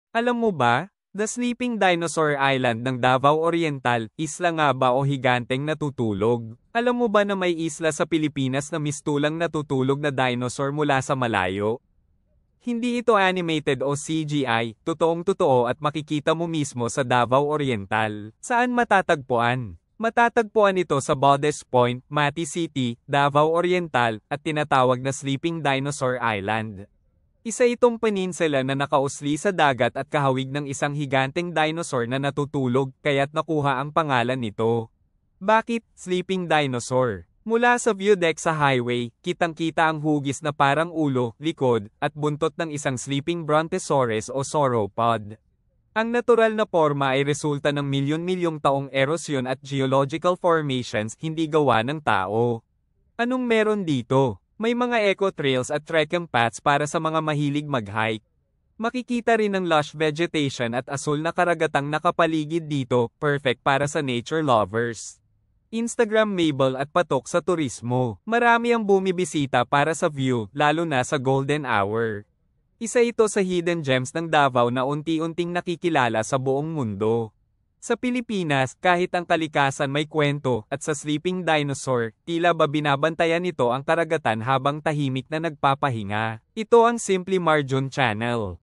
Alam mo ba, The Sleeping Dinosaur Island ng Davao Oriental, isla nga ba o higanteng natutulog? Alam mo ba na may isla sa Pilipinas na mistulang natutulog na dinosaur mula sa malayo? Hindi ito animated o CGI, totoong-totoo at makikita mo mismo sa Davao Oriental. Saan matatagpuan? Matatagpuan ito sa Baudes Point, Mati City, Davao Oriental, at tinatawag na Sleeping Dinosaur Island. Isa itong peninsula na nakausli sa dagat at kahawig ng isang higanteng dinosaur na natutulog, kaya't nakuha ang pangalan nito. Bakit sleeping dinosaur? Mula sa view deck sa highway, kitang-kita ang hugis na parang ulo, likod, at buntot ng isang sleeping brontosaurus o sauropod. Ang natural na forma ay resulta ng milyon-milyong taong erosyon at geological formations, hindi gawa ng tao. Anong meron dito? May mga eco trails at trekking paths para sa mga mahilig mag-hike. Makikita rin ang lush vegetation at asul na karagatang nakapaligid dito, perfect para sa nature lovers. Instagram-mable at patok sa turismo. Marami ang bumibisita para sa view, lalo na sa golden hour. Isa ito sa hidden gems ng Davao na unti-unting nakikilala sa buong mundo. Sa Pilipinas, kahit ang kalikasan may kwento, at sa Sleeping Dinosaur, tila ba binabantayan nito ang karagatan habang tahimik na nagpapahinga. Ito ang Simply Marjon Channel.